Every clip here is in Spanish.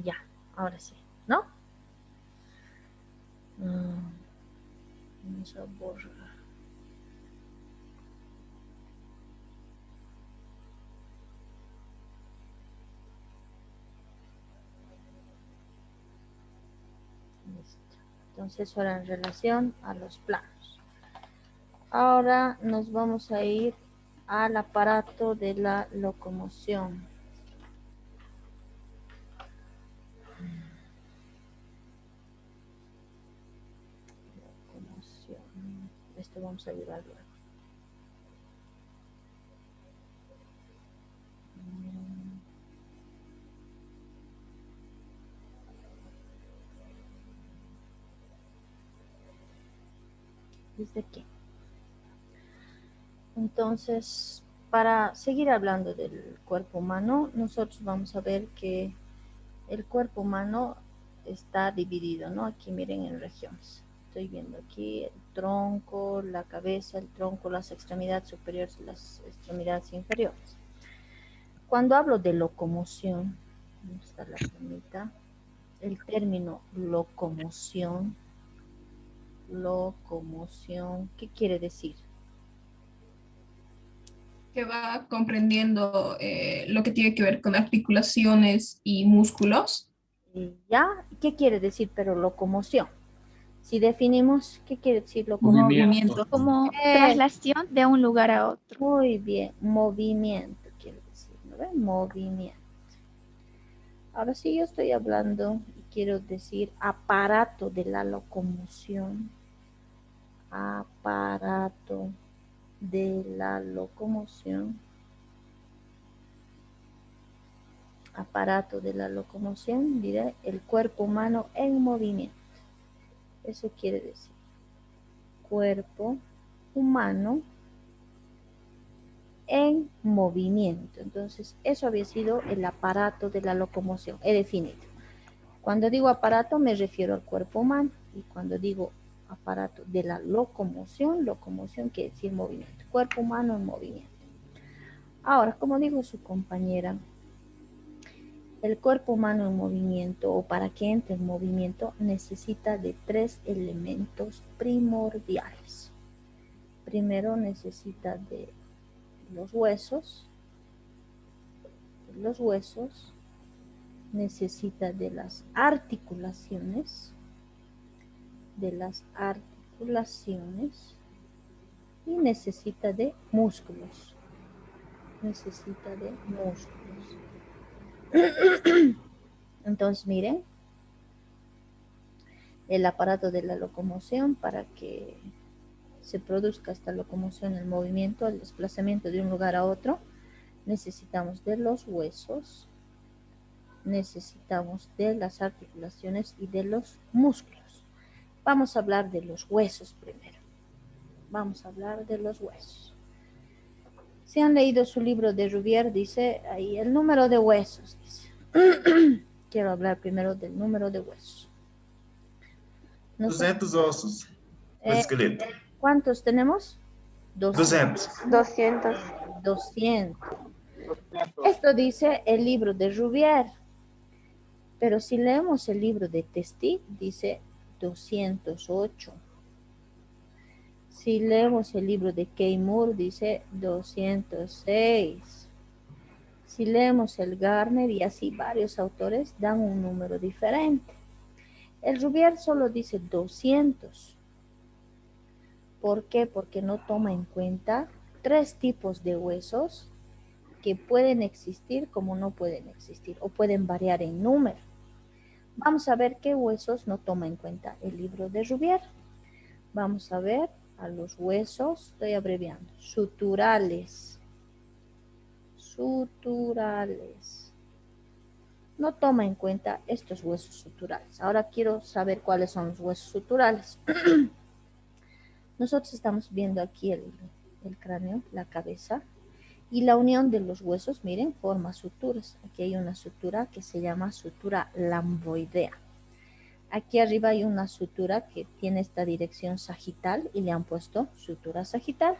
Ya, ahora sí, ¿no? Vamos a borrar. Listo. Entonces, ahora en relación a los planos. Ahora nos vamos a ir al aparato de la locomoción. Locomoción. Esto vamos a llevar luego. ¿Desde aquí? Entonces, para seguir hablando del cuerpo humano, nosotros vamos a ver que el cuerpo humano está dividido, ¿no? Aquí miren en regiones. Estoy viendo aquí el tronco, la cabeza, el tronco, las extremidades superiores y las extremidades inferiores. Cuando hablo de locomoción, ¿dónde está la plumita? El término locomoción, ¿qué quiere decir? Que va comprendiendo lo que tiene que ver con articulaciones y músculos. ¿Ya? ¿Qué quiere decir pero locomoción? Si definimos, ¿qué quiere decir locomoción? Movimiento. Como Eh, traslación de un lugar a otro. Muy bien, movimiento quiere decir, ¿no ven? Movimiento. Ahora sí yo estoy hablando y quiero decir aparato de la locomoción. Aparato de la locomoción. Aparato de la locomoción, diré, el cuerpo humano en movimiento. Eso quiere decir cuerpo humano en movimiento. Entonces, eso había sido el aparato de la locomoción. He definido. Cuando digo aparato me refiero al cuerpo humano y cuando digo aparato de la locomoción, locomoción quiere decir movimiento, cuerpo humano en movimiento. Ahora, como dijo su compañera, el cuerpo humano en movimiento o para que entre en movimiento necesita de 3 elementos primordiales. Primero necesita de los huesos, necesita de las articulaciones, y necesita de músculos. Entonces, miren, el aparato de la locomoción para que se produzca esta locomoción, el movimiento, el desplazamiento de un lugar a otro, necesitamos de los huesos, necesitamos de las articulaciones y de los músculos. Vamos a hablar de los huesos primero. Vamos a hablar de los huesos. Si han leído su libro de Rubier, dice ahí el número de huesos. Dice. Quiero hablar primero del número de huesos. 200 ossos no Eh, esqueleto. ¿Cuántos tenemos? 200. 200. 200. 200. Esto dice el libro de Rubier. Pero si leemos el libro de Testi, dice 208. Si leemos el libro de Kay Moore, dice 206. Si leemos el Garner y así varios autores dan un número diferente. El Rubier solo dice 200. ¿Por qué? Porque no toma en cuenta 3 tipos de huesos que pueden existir como no pueden existir o pueden variar en número. Vamos a ver qué huesos no toma en cuenta el libro de Rubier. Vamos a ver a los huesos, estoy abreviando, suturales. No toma en cuenta estos huesos suturales. Ahora quiero saber cuáles son los huesos suturales. Nosotros estamos viendo aquí el cráneo, la cabeza, y la unión de los huesos, miren, forma suturas. Aquí hay una sutura que se llama sutura lamboidea. Aquí arriba hay una sutura que tiene esta dirección sagital y le han puesto sutura sagital.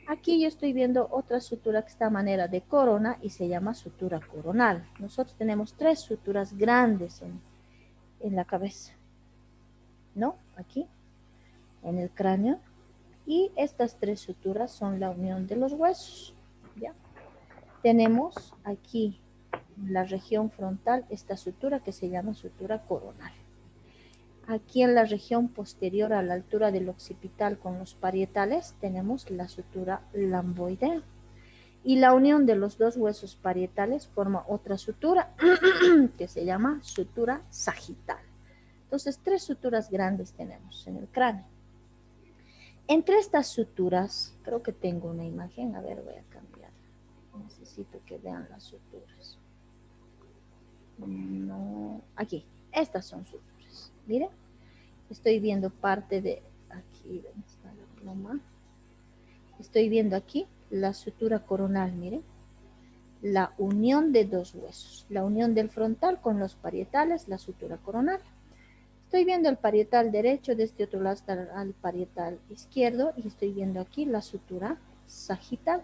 Aquí yo estoy viendo otra sutura que está a manera de corona y se llama sutura coronal. Nosotros tenemos 3 suturas grandes en la cabeza, ¿no? Aquí, en el cráneo. Y estas 3 suturas son la unión de los huesos, ¿ya? Tenemos aquí en la región frontal esta sutura que se llama sutura coronal. Aquí en la región posterior a la altura del occipital con los parietales tenemos la sutura lamboidea. Y la unión de los 2 huesos parietales forma otra sutura que se llama sutura sagital. Entonces, 3 suturas grandes tenemos en el cráneo. Entre estas suturas, creo que tengo una imagen, a ver, voy a cambiar. Necesito que vean las suturas. No, aquí, estas son suturas. Miren, estoy viendo parte de aquí, ¿dónde está la pluma? Estoy viendo aquí la sutura coronal, miren. La unión de 2 huesos, la unión del frontal con los parietales, la sutura coronal. Estoy viendo el parietal derecho, de este otro lado está el parietal izquierdo y estoy viendo aquí la sutura sagital.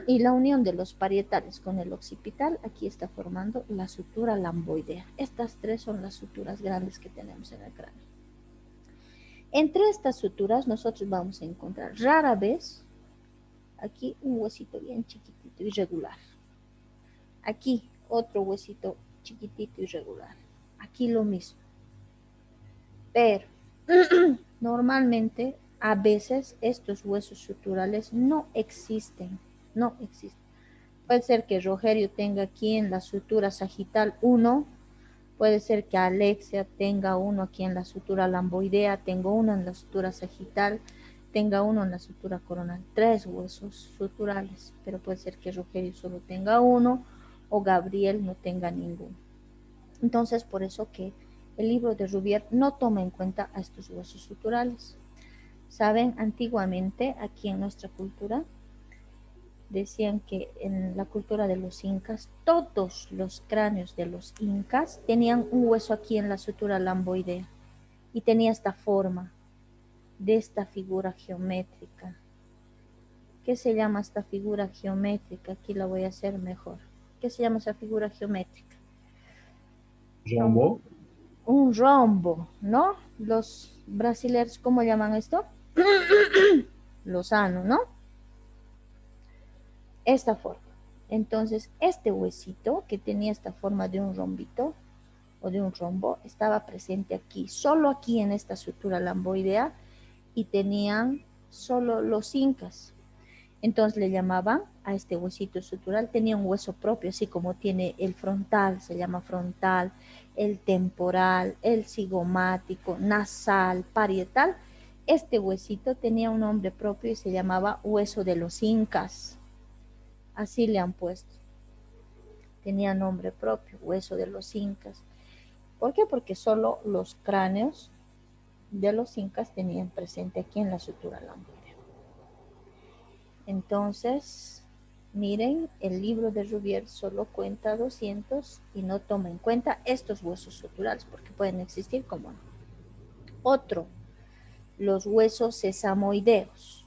Y la unión de los parietales con el occipital, aquí está formando la sutura lamboidea. Estas 3 son las suturas grandes que tenemos en el cráneo. Entre estas suturas nosotros vamos a encontrar rara vez aquí un huesito bien chiquitito, irregular. Aquí otro huesito chiquitito, irregular. Aquí lo mismo. Pero normalmente, a veces, estos huesos suturales no existen. No existen. Puede ser que Rogerio tenga aquí en la sutura sagital 1. Puede ser que Alexia tenga uno aquí en la sutura lamboidea. Tengo uno en la sutura sagital. Tenga uno en la sutura coronal. 3 huesos suturales. Pero puede ser que Rogerio solo tenga uno o Gabriel no tenga ninguno. Entonces, por eso que el libro de Rubier no toma en cuenta a estos huesos suturales. Saben, antiguamente aquí en nuestra cultura decían que en la cultura de los incas todos los cráneos de los incas tenían un hueso aquí en la sutura lamboidea y tenía esta forma de esta figura geométrica. ¿Qué se llama esta figura geométrica? Aquí la voy a hacer mejor. ¿Qué se llama esa figura geométrica? Rombo. Un rombo, ¿no? Los brasileños, ¿cómo llaman esto? Lozano, ¿no? Esta forma. Entonces, este huesito que tenía esta forma de un rombito o de un rombo estaba presente aquí, solo aquí en esta sutura lamboidea y tenían solo los incas. Entonces le llamaban a este huesito sutural, tenía un hueso propio, así como tiene el frontal, se llama frontal, el temporal, el cigomático, nasal, parietal. Este huesito tenía un nombre propio y se llamaba hueso de los incas. Así le han puesto. Tenía nombre propio, hueso de los incas. ¿Por qué? Porque solo los cráneos de los incas tenían presente aquí en la sutura lamboidea. Entonces, miren, el libro de Rubier solo cuenta 200 y no toma en cuenta estos huesos suturales porque pueden existir como no. Otro, los huesos sesamoideos.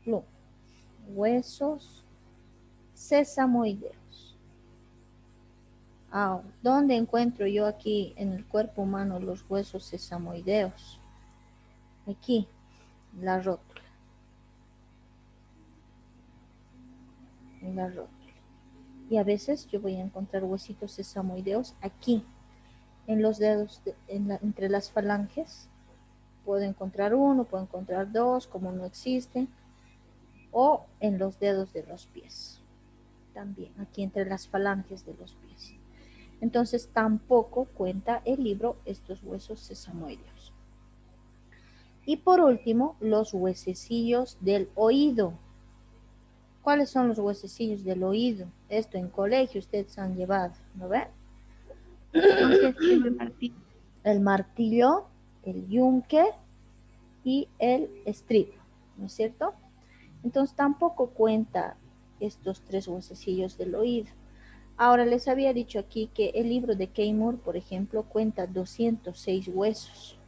No, huesos sesamoideos. Ahora, ¿dónde encuentro yo aquí en el cuerpo humano los huesos sesamoideos? Aquí, la rótula. En la rótula. Y a veces yo voy a encontrar huesitos sesamoideos aquí, en los dedos, entre las falanges. Puedo encontrar uno, puedo encontrar 2, como no existen, o en los dedos de los pies. También aquí entre las falanges de los pies. Entonces tampoco cuenta el libro estos huesos sesamoideos. Y por último, los huesecillos del oído. ¿Cuáles son los huesecillos del oído? Esto en colegio ustedes han llevado, ¿no ven? Entonces, el martillo. El martillo, el yunque y el estribo, ¿no es cierto? Entonces tampoco cuenta estos 3 huesecillos del oído. Ahora les había dicho aquí que el libro de Keimur, por ejemplo, cuenta 206 huesos.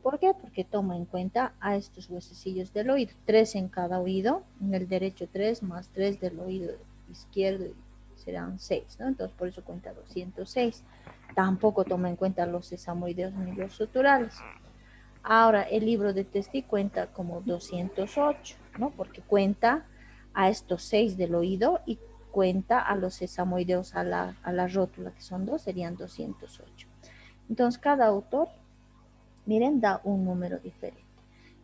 ¿Por qué? Porque toma en cuenta a estos huesecillos del oído, 3 en cada oído, en el derecho 3 más 3 del oído izquierdo serán 6, ¿no? Entonces por eso cuenta 206. Tampoco toma en cuenta los sesamoideos ni los suturales. Ahora el libro de Testi cuenta como 208, ¿no? Porque cuenta a estos 6 del oído y cuenta a los sesamoideos a la rótula, que son 2, serían 208. Entonces cada autor, miren, da un número diferente.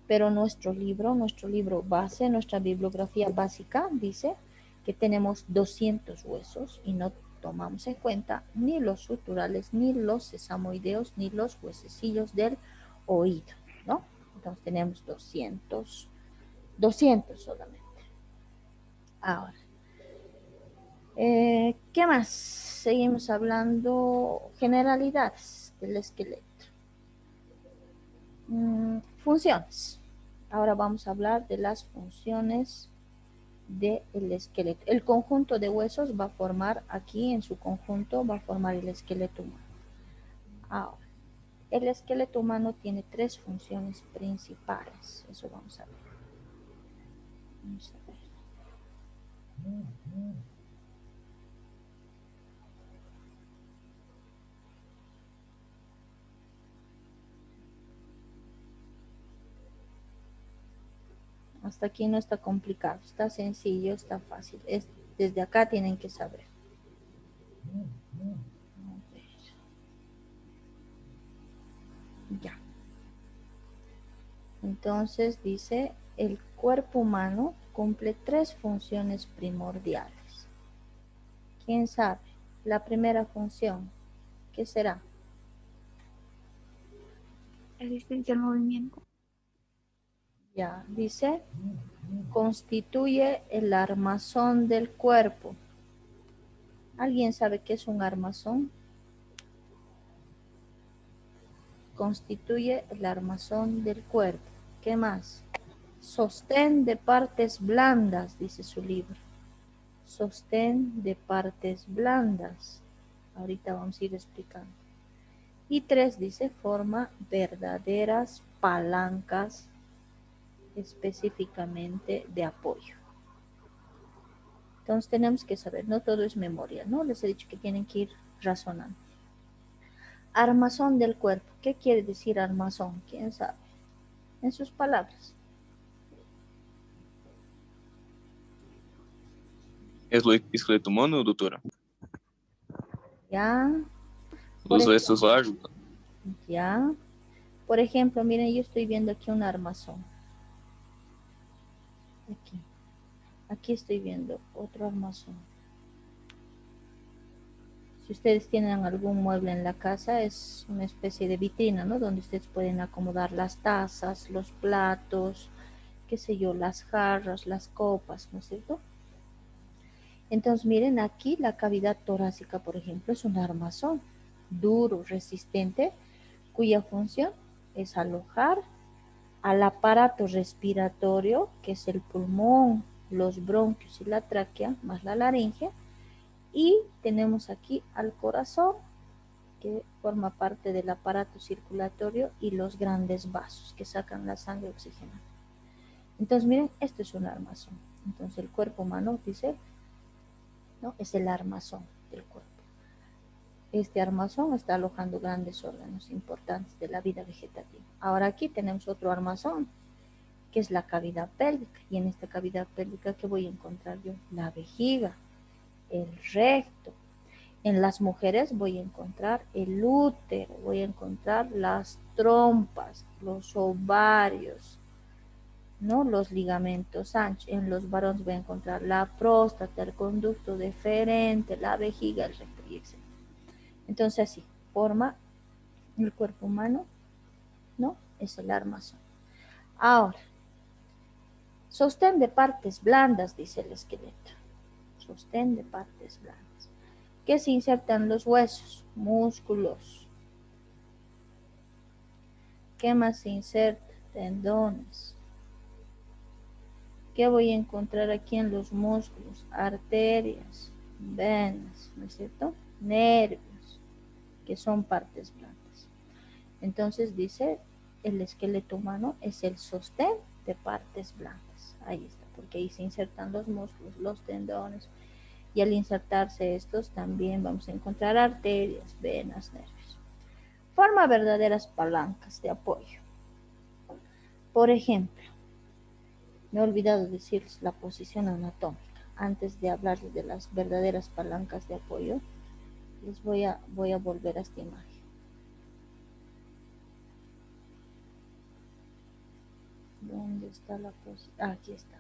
Pero nuestro libro base, nuestra bibliografía básica dice que tenemos 200 huesos y no tomamos en cuenta ni los suturales, ni los sesamoideos, ni los huesecillos del oído, ¿no? Entonces tenemos 200 solamente. Ahora, ¿qué más? Seguimos hablando generalidades del esqueleto. Funciones. Ahora vamos a hablar de las funciones del esqueleto. El conjunto de huesos va a formar aquí, en su conjunto, va a formar el esqueleto humano. Ahora, el esqueleto humano tiene 3 funciones principales. Eso vamos a ver. Vamos a ver. Hasta aquí no está complicado, está sencillo, está fácil. Desde acá tienen que saber. A ver. Ya. Entonces dice, el cuerpo humano cumple 3 funciones primordiales. ¿Quién sabe? La primera función, ¿qué será? Resistencia al movimiento. Ya, dice, constituye el armazón del cuerpo. ¿Alguien sabe qué es un armazón? Constituye el armazón del cuerpo. ¿Qué más? Sostén de partes blandas, dice su libro. Sostén de partes blandas. Ahorita vamos a ir explicando. Y 3 dice, forma verdaderas palancas específicamente de apoyo. Entonces tenemos que saber, no todo es memoria, ¿no? Les he dicho que tienen que ir razonando. Armazón del cuerpo. ¿Qué quiere decir armazón? ¿Quién sabe? En sus palabras. Es lo esqueleto humano, doutora? Ya. Os restos largos? Ya. Por ejemplo, miren, yo estoy viendo aquí un armazón. Aquí. Aquí estoy viendo otro armazón. Si ustedes tienen algún mueble en la casa, es una especie de vitrina, ¿no? Donde ustedes pueden acomodar las tazas, los platos, qué sé yo, las jarras, las copas, ¿no es cierto? Entonces, miren aquí la cavidad torácica, por ejemplo, es un armazón duro, resistente, cuya función es alojar al aparato respiratorio, que es el pulmón, los bronquios y la tráquea, más la laringe, y tenemos aquí al corazón, que forma parte del aparato circulatorio, y los grandes vasos que sacan la sangre oxigenada. Entonces, miren, esto es un armazón. Entonces, el cuerpo humano, dice, ¿no? Es el armazón del cuerpo. Este armazón está alojando grandes órganos importantes de la vida vegetativa. Ahora aquí tenemos otro armazón, que es la cavidad pélvica. Y en esta cavidad pélvica, ¿qué voy a encontrar yo? La vejiga, el recto. En las mujeres voy a encontrar el útero, voy a encontrar las trompas, los ovarios, ¿no? Los ligamentos anchos. En los varones voy a encontrar la próstata, el conducto deferente, la vejiga, el recto, y etc. Entonces así forma el cuerpo humano, ¿no? Es el armazón. Ahora, sostén de partes blandas, dice el esqueleto. Sostén de partes blandas. ¿Qué se insertan los huesos? Músculos. ¿Qué más se inserta? Tendones. ¿Qué voy a encontrar aquí en los músculos? Arterias, venas, ¿no es cierto? Nervios, que son partes blandas. Entonces dice, el esqueleto humano es el sostén de partes blandas. Ahí está, porque ahí se insertan los músculos, los tendones, y al insertarse estos también vamos a encontrar arterias, venas, nervios. Forma verdaderas palancas de apoyo. Por ejemplo, me he olvidado decirles la posición anatómica. Antes de hablarles de las verdaderas palancas de apoyo, les voy a volver a esta imagen. ¿Dónde está la posición? Aquí está.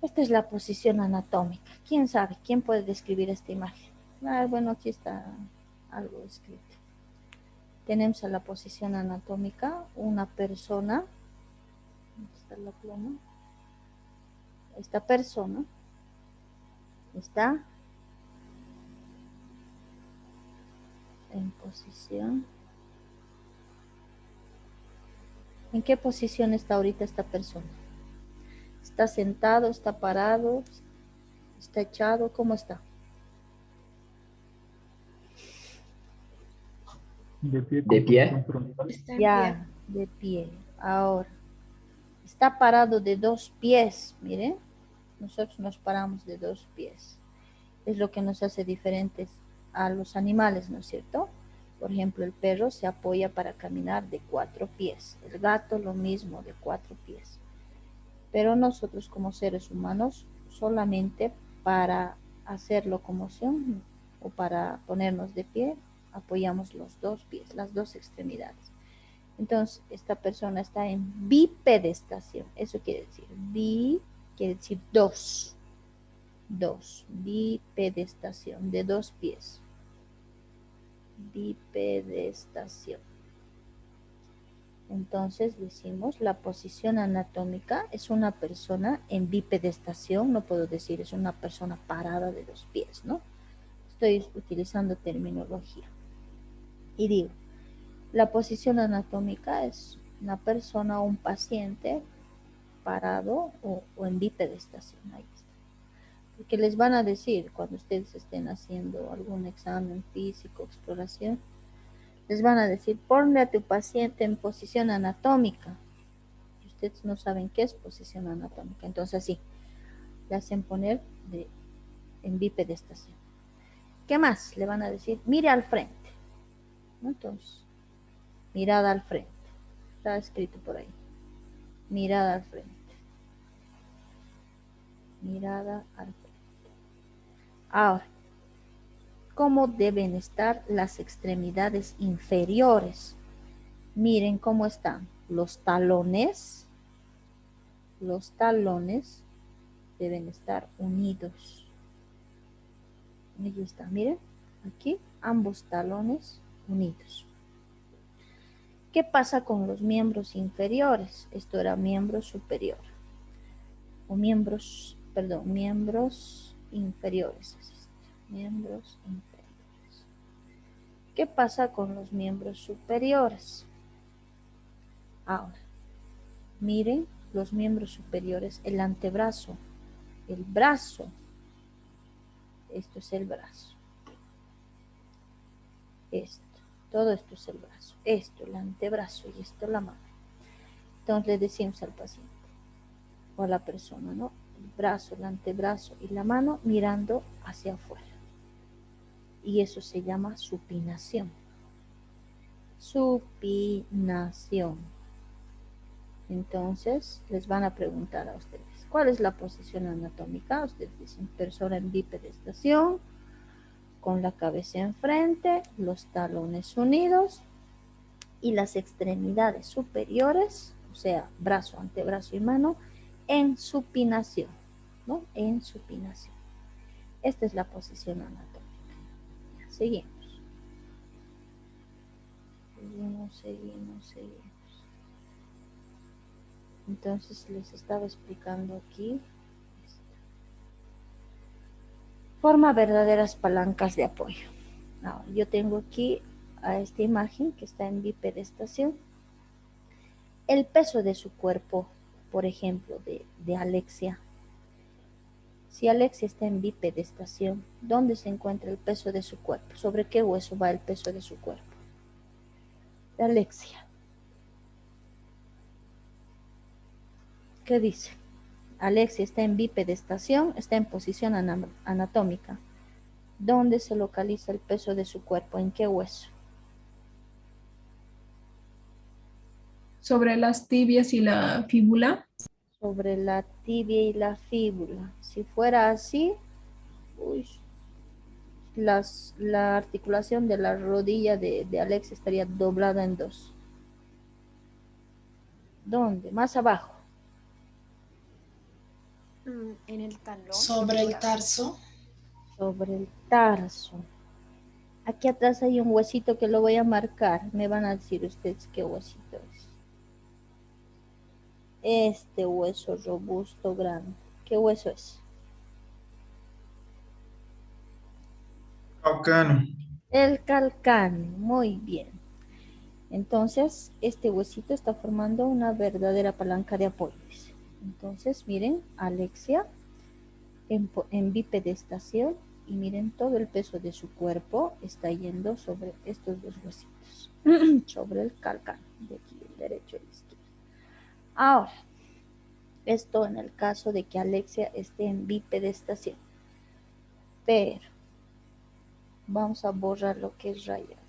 Esta es la posición anatómica. ¿Quién sabe? ¿Quién puede describir esta imagen? Bueno, aquí está algo escrito. Tenemos a la posición anatómica, una persona. ¿Dónde está la pluma? Esta persona está en posición. ¿En qué posición está ahorita esta persona? ¿Está sentado? ¿Está parado? ¿Está echado? ¿Cómo está? De pie. De pie. Está en Ya, de pie. Ahora, está parado de dos pies. Miren, nosotros nos paramos de dos pies. Es lo que nos hace diferentes a los animales, ¿no es cierto? Por ejemplo, el perro se apoya para caminar de 4 pies. El gato lo mismo, de 4 pies. Pero nosotros como seres humanos, solamente para hacer locomoción o para ponernos de pie, apoyamos los dos pies, las dos extremidades. Entonces, esta persona está en bipedestación. Eso quiere decir, quiere decir dos. Bipedestación, de dos pies. Bipedestación. Entonces decimos, la posición anatómica es una persona en bipedestación, no puedo decir es una persona parada de dos pies, ¿no? Estoy utilizando terminología. Y digo, la posición anatómica es una persona o un paciente parado o en bipedestación, ahí está. Porque les van a decir, cuando ustedes estén haciendo algún examen físico, exploración, les van a decir, ponle a tu paciente en posición anatómica. Y ustedes no saben qué es posición anatómica. Entonces, así, le hacen poner en bipedestación. ¿Qué más? Le van a decir, mire al frente. ¿No? Entonces, mirada al frente. Está escrito por ahí. Mirada al frente. Mirada al frente. Ahora, ¿cómo deben estar las extremidades inferiores? Miren cómo están los talones. Los talones deben estar unidos. Ahí está, miren, aquí ambos talones unidos. ¿Qué pasa con los miembros inferiores? Esto era miembro superior. O miembros inferiores. Miembros inferiores. ¿Qué pasa con los miembros superiores? Ahora, miren los miembros superiores, el antebrazo, el brazo. Esto es el brazo. Esto, todo esto es el brazo. Esto, el antebrazo y esto la mano. Entonces le decimos al paciente o a la persona, ¿no? El brazo, el antebrazo y la mano mirando hacia afuera. Y eso se llama supinación. Supinación. Entonces les van a preguntar a ustedes, ¿cuál es la posición anatómica? Ustedes dicen persona en bipedestación, con la cabeza enfrente, los talones unidos y las extremidades superiores, o sea, brazo, antebrazo y mano, en supinación, ¿no? En supinación. Esta es la posición anatómica. Seguimos. Seguimos. Entonces les estaba explicando aquí. Forma verdaderas palancas de apoyo. Ahora, yo tengo aquí a esta imagen que está en bipedestación. El peso de su cuerpo, por ejemplo, de Alexia. Si Alexia está en bipedestación, ¿dónde se encuentra el peso de su cuerpo? ¿Sobre qué hueso va el peso de su cuerpo? De Alexia. ¿Qué dice? Alexia está en bipedestación, está en posición anatómica. ¿Dónde se localiza el peso de su cuerpo? ¿En qué hueso? Sobre las tibias y la fíbula. Sobre la tibia y la fíbula. Si fuera así, uy, la articulación de la rodilla de Alexia estaría doblada en dos. ¿Dónde? Más abajo. En el talón. Sobre el tarso. Sobre el tarso. Aquí atrás hay un huesito que lo voy a marcar. Me van a decir ustedes qué huesito es. Este hueso robusto, grande. ¿Qué hueso es? Calcáneo. El calcáneo. Muy bien. Entonces, este huesito está formando una verdadera palanca de apoyo. Entonces, miren, Alexia en bipedestación y miren todo el peso de su cuerpo está yendo sobre estos dos huesitos, sobre el calcáneo de aquí, el derecho y el izquierdo. Ahora, esto en el caso de que Alexia esté en bipedestación, pero vamos a borrar lo que es rayado.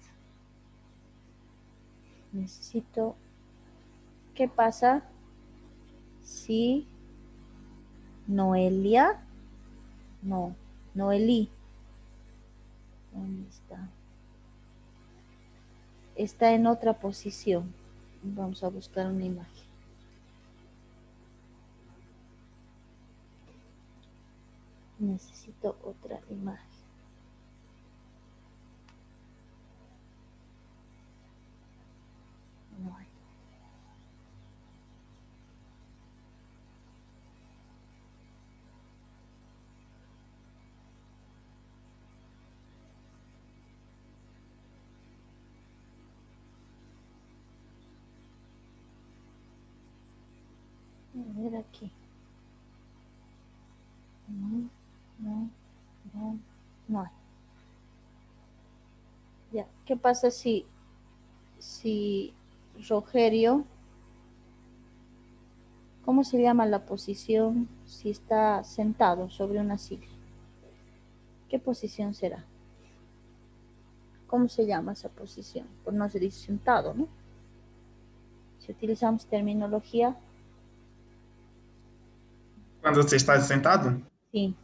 Necesito, ¿qué pasa si Noelia, no, Noelí, ¿dónde está? Está en otra posición. Vamos a buscar una imagen. Necesito otra imagen. No hay. A ver aquí. No hay. Ya, ¿qué pasa si Rogerio, ¿cómo se llama la posición si está sentado sobre una silla? ¿Qué posición será? ¿Cómo se llama esa posición? Pues no se dice sentado, ¿no? Si utilizamos terminología, Quando você está sentado? sí.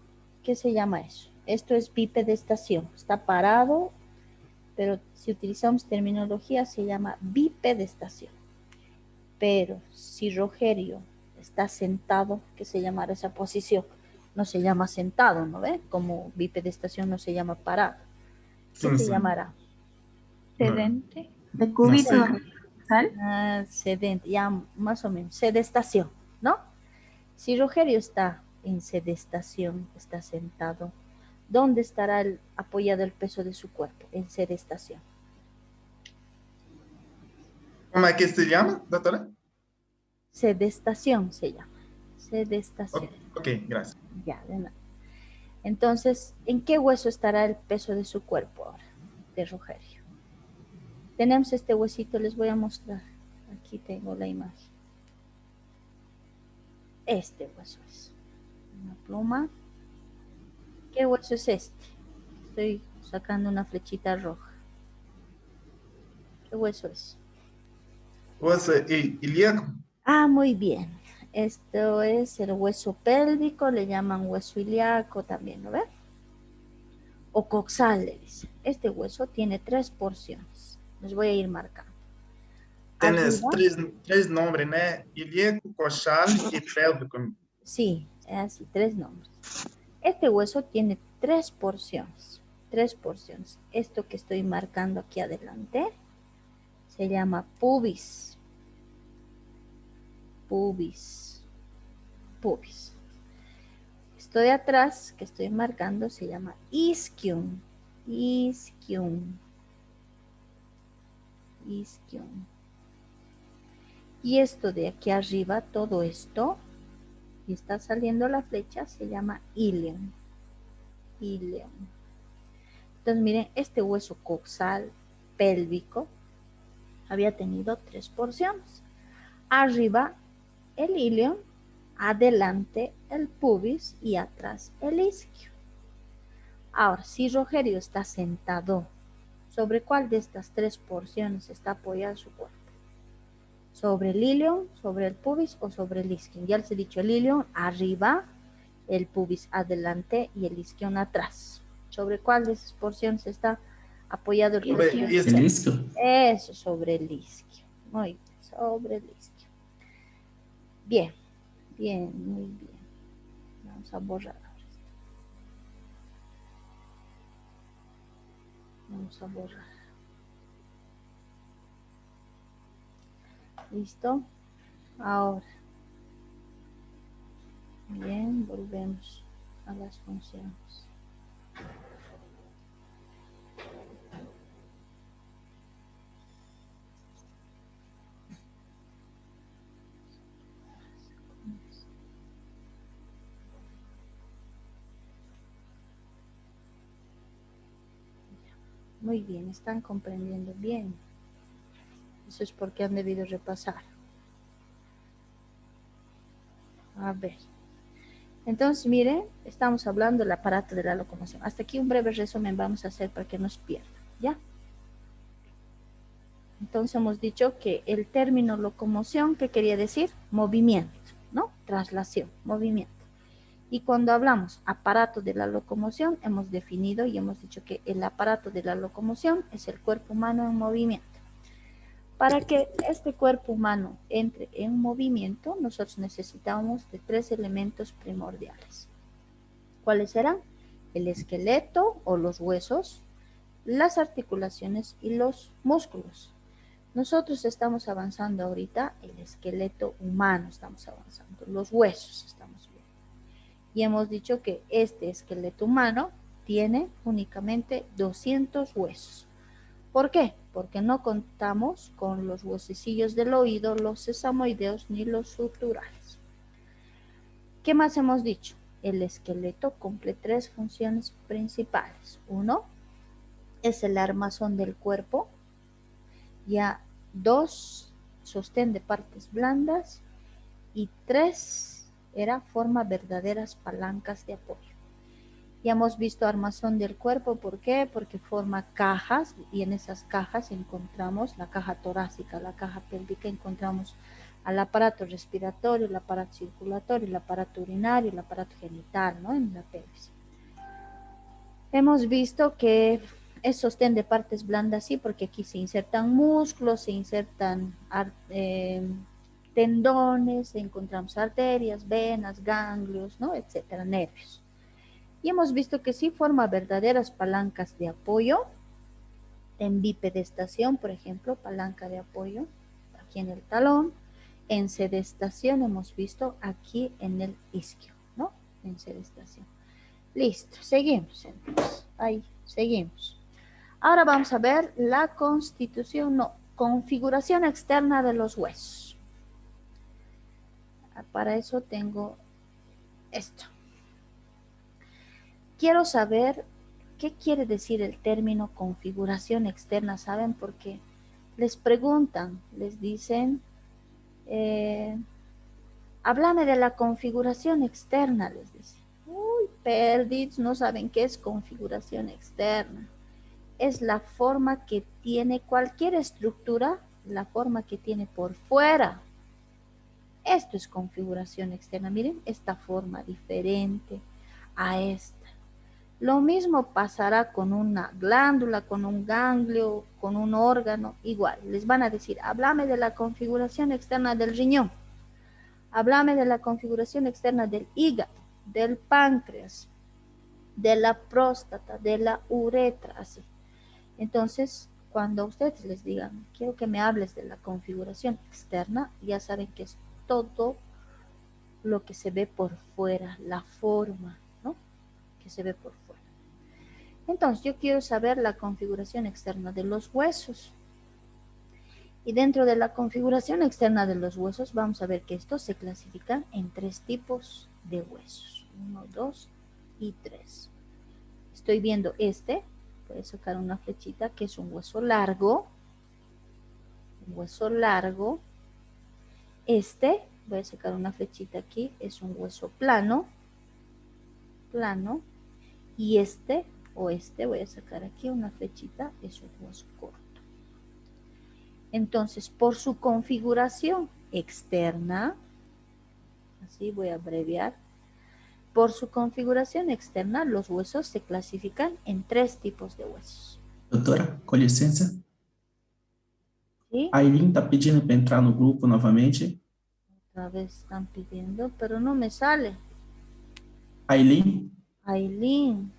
¿Qué se llama eso? Esto es bipedestación. Está parado, pero si utilizamos terminología se llama bipedestación. Pero si Rogerio está sentado, ¿qué se llamará esa posición? No se llama sentado, ¿no ve? Como bipedestación no se llama parado. ¿Qué Sim, se sim. llamará? Sedente. De cúbito No sé. dorsal. Ah, sedente, ya más o menos. Sedestación, ¿no? Si Rogerio está en sedestación, está sentado, ¿dónde estará apoyado el peso de su cuerpo? En sedestación. Como é que se chama, doutora? Sedestación se llama. Sedestación. Ok, gracias. Ya, de nada. Entonces, ¿en qué hueso estará el peso de su cuerpo ahora? De Rogerio. Tenemos este huesito, les voy a mostrar. Aquí tengo la imagen. Este hueso es. Una pluma. ¿Qué hueso es este? Estoy sacando una flechita roja. ¿Qué hueso es? Osso ilíaco? Ah, muy bien. Esto es el hueso pélvico, le llaman hueso ilíaco también, ¿no ven? O coxal, le dicen. Este hueso tiene 3 porciones. Les voy a ir marcando. Tienes Arriba, três nomes, né? Ilíaco, coxal e pélvico. sí, es así, 3 nombres. Este hueso tiene 3 porciones. 3 porciones. Esto que estoy marcando aquí adelante se llama pubis. Pubis. Pubis. Esto de atrás que estoy marcando se llama isquium. Isquium. Isquium. Y esto de aquí arriba, todo esto, y está saliendo la flecha, se llama ilium. Ilium. Entonces miren, este hueso coxal pélvico había tenido 3 porciones. Arriba, el ilium adelante el pubis y atrás el isquio. Ahora, si Rogerio está sentado, ¿sobre cuál de estas tres porciones está apoyado su cuerpo? ¿Sobre el ilion, sobre el pubis o sobre el isquion? Ya les he dicho, el ilion arriba, el pubis adelante y el isquion atrás. ¿Sobre cuál de esas porciones está apoyado el Sobre isquion? isquio. El isquio. Eso, sobre el isquio. Muy bien, sobre el isquio. Bien, bien, muy bien. Vamos a borrar ahora esto. Vamos a borrar. ¿Listo? Ahora. Bien, volvemos a las funciones. Muy bien, están comprendiendo bien. Eso es porque han debido repasar. A ver. Entonces, miren, estamos hablando del aparato de la locomoción. Hasta aquí un breve resumen vamos a hacer para que no se pierda, ¿ya? Entonces hemos dicho que el término locomoción, ¿qué quería decir? Movimiento, ¿no? Traslación, movimiento. Y cuando hablamos aparato de la locomoción, hemos definido y hemos dicho que el aparato de la locomoción es el cuerpo humano en movimiento. Para que este cuerpo humano entre en movimiento, nosotros necesitamos de tres elementos primordiales. ¿Cuáles serán? El esqueleto o los huesos, las articulaciones y los músculos. Nosotros estamos avanzando ahorita el esqueleto humano, estamos avanzando, los huesos estamos viendo. Y hemos dicho que este esqueleto humano tiene únicamente 200 huesos. ¿Por qué? Porque no contamos con los huesecillos del oído, los sesamoideos ni los suturales. ¿Qué más hemos dicho? El esqueleto cumple tres funciones principales. Uno, es el armazón del cuerpo. Ya dos, sostén de partes blandas. Y tres, forma verdaderas palancas de apoyo. Ya hemos visto armazón del cuerpo, ¿por qué? Porque forma cajas y en esas cajas encontramos la caja torácica, la caja pélvica, encontramos al aparato respiratorio, el aparato circulatorio, el aparato urinario, el aparato genital, ¿no? En la pelvis. Hemos visto que es sostén de partes blandas, sí, porque aquí se insertan músculos, se insertan tendones, encontramos arterias, venas, ganglios, ¿no? Etcétera, nervios. Y hemos visto que sí forma verdaderas palancas de apoyo en bipedestación, por ejemplo, palanca de apoyo aquí en el talón. En sedestación hemos visto aquí en el isquio, ¿no? En sedestación. Listo, seguimos entonces. Ahí, seguimos. Ahora vamos a ver la configuración externa de los huesos. Para eso tengo esto. Quiero saber qué quiere decir el término configuración externa, ¿saben? Porque les preguntan, les dicen, háblame de la configuración externa, les dicen. Uy, perdidos, no saben qué es configuración externa. Es la forma que tiene cualquier estructura, la forma que tiene por fuera. Esto es configuración externa. Miren, esta forma diferente a esta. Lo mismo pasará con una glándula, con un ganglio, con un órgano, igual. Les van a decir, háblame de la configuración externa del riñón. Háblame de la configuración externa del hígado, del páncreas, de la próstata, de la uretra, así. Entonces, cuando ustedes les digan, quiero que me hables de la configuración externa, ya saben que es todo lo que se ve por fuera, la forma, ¿no? Que se ve por fuera. Entonces, yo quiero saber la configuración externa de los huesos. Y dentro de la configuración externa de los huesos, vamos a ver que estos se clasifican en tres tipos de huesos. 1, 2 y 3. Estoy viendo este, voy a sacar una flechita, que es un hueso largo. Un hueso largo. Este voy a sacar una flechita aquí, es un hueso plano, y este, voy a sacar aquí una flechita, es un hueso corto. Entonces, por su configuración externa, así voy a abreviar, por su configuración externa, los huesos se clasifican en 3 tipos de huesos. Doutora, com licença. ¿Sí? A Aileen está pedindo para entrar no grupo novamente. Otra vez están pidiendo, pero no me sale. Aileen, Aileen.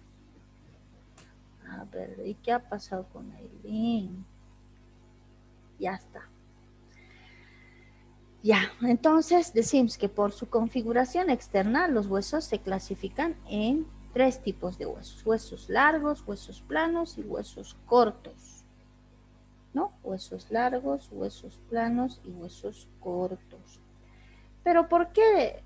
A ver, ¿y qué ha pasado con Aileen? Ya está. Ya, entonces decimos que por su configuración externa los huesos se clasifican en 3 tipos de huesos. Huesos largos, huesos planos y huesos cortos. ¿No? Huesos largos, huesos planos y huesos cortos. Pero ¿por qué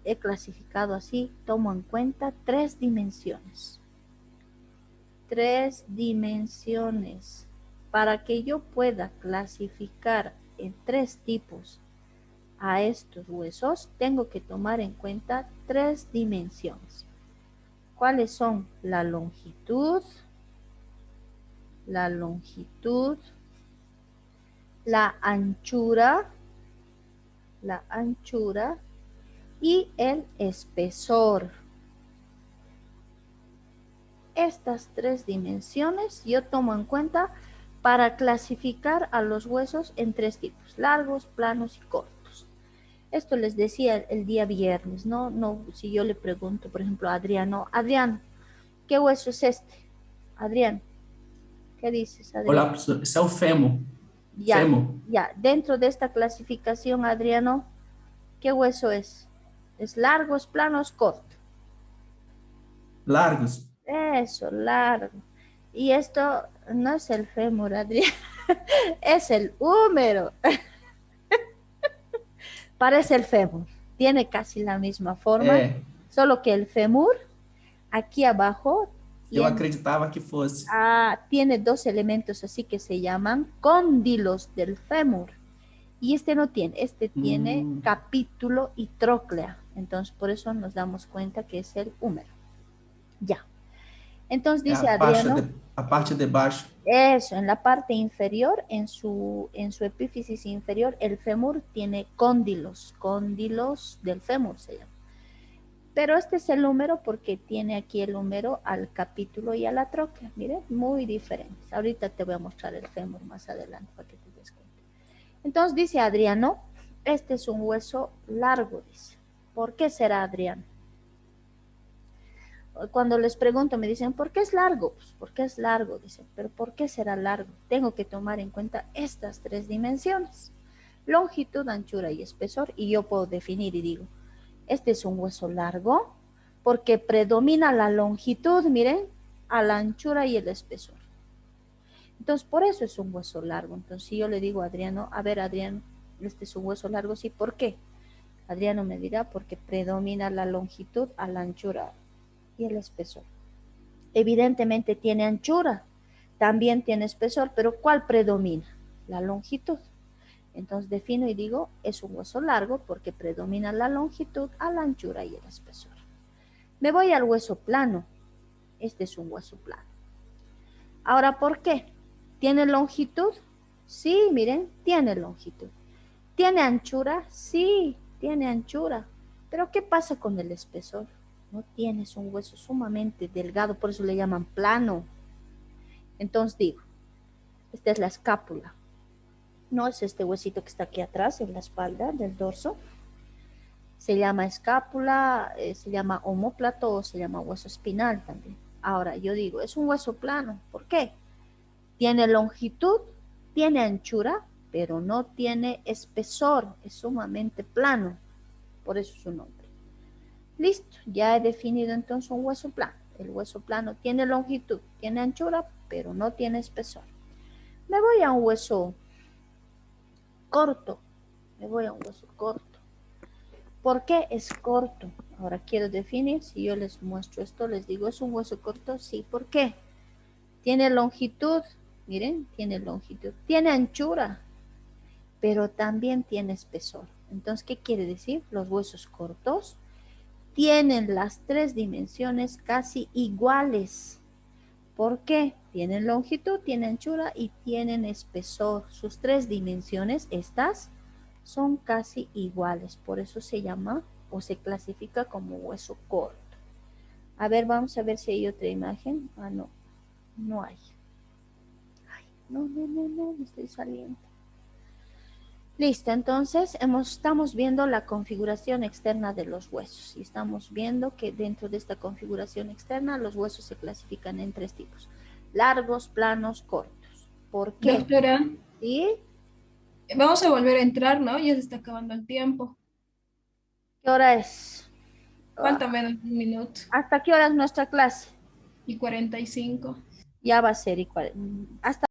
he clasificado así? Tomo en cuenta 3 dimensiones. 3 dimensiones. Para que yo pueda clasificar en 3 tipos a estos huesos, tengo que tomar en cuenta 3 dimensiones. ¿Cuáles son? La longitud, la anchura y el espesor. Estas 3 dimensiones yo tomo en cuenta para clasificar a los huesos en 3 tipos, largos, planos y cortos. Esto les decía el día viernes, ¿no? Si yo le pregunto, por ejemplo, a Adriano, Adrián, ¿qué hueso es este? Adrián, ¿qué dices, Adrián? olá, professor. Esse é o fêmur. Ya, Fêmur. ya, dentro de esta clasificación, Adriano, ¿qué hueso es? ¿Es largo, es plano, es corto? Largos. Eso, largo. Y esto no es el fémur, Adrián, es el húmero. Parece el fémur, tiene casi la misma forma, solo que el fémur, aquí abajo, Eu acreditava que fosse. tiene 2 elementos así que se llaman cóndilos del fémur. Y este no tiene, este tiene capítulo y tróclea. Entonces, por eso nos damos cuenta que es el húmero. Ya. Entonces dice Adriano, A parte de baixo. eso, en la parte inferior, en su epífisis inferior, el fémur tiene cóndilos del fémur se llama. Pero este es el húmero porque tiene aquí el húmero al capítulo y a la tróclea. Miren, muy diferentes. Ahorita te voy a mostrar el fémur más adelante para que te des cuenta. Entonces dice Adriano, este es un hueso largo, dice. ¿Por qué será, Adriano? Cuando les pregunto me dicen, ¿por qué es largo? Pues porque es largo, dicen, pero ¿por qué será largo? Tengo que tomar en cuenta estas 3 dimensiones, longitud, anchura y espesor, y yo puedo definir y digo, este es un hueso largo porque predomina la longitud, miren, a la anchura y el espesor. Entonces, por eso es un hueso largo. Entonces, si yo le digo a Adriano, a ver, Adriano, este es un hueso largo, sí, ¿por qué? Adriano me dirá, porque predomina la longitud a la anchura y el espesor. Evidentemente tiene anchura, también tiene espesor, pero ¿cuál predomina? La longitud. Entonces defino y digo, es un hueso largo porque predomina la longitud a la anchura y el espesor. Me voy al hueso plano. Este es un hueso plano. Ahora, ¿por qué? ¿Tiene longitud? Sí, miren, tiene longitud. ¿Tiene anchura? Sí, tiene anchura. Pero ¿qué pasa con el espesor? No tienes un hueso sumamente delgado, por eso le llaman plano. Entonces digo, esta es la escápula. No es este huesito que está aquí atrás, en la espalda del dorso. Se llama escápula, se llama omóplato o se llama hueso espinal también. Ahora, yo digo, es un hueso plano. ¿Por qué? Tiene longitud, tiene anchura, pero no tiene espesor. Es sumamente plano. Por eso su nombre. Listo, ya he definido entonces un hueso plano. El hueso plano tiene longitud, tiene anchura, pero no tiene espesor. Me voy a un hueso corto. ¿Por qué es corto? Ahora quiero definir, si yo les muestro esto, les digo, ¿es un hueso corto? Sí, ¿por qué? Tiene longitud, miren, tiene longitud. Tiene anchura, pero también tiene espesor. Entonces, ¿qué quiere decir? Los huesos cortos tienen las tres dimensiones casi iguales. ¿Por qué? Tienen longitud, tienen anchura y tienen espesor. Sus tres dimensiones, estas, son casi iguales. Por eso se llama o se clasifica como hueso corto. A ver, vamos a ver si hay otra imagen. Ah, no, no hay. Ay, no, me estoy saliendo. Listo, entonces estamos viendo la configuración externa de los huesos y estamos viendo que dentro de esta configuración externa los huesos se clasifican en tres tipos: largos, planos, cortos. ¿Por qué? Doctora, ¿Sí? vamos a volver a entrar, ¿no? Ya se está acabando el tiempo. ¿Qué hora es? Falta menos de un minuto ¿Hasta qué hora es nuestra clase? y 45. Ya va a ser hasta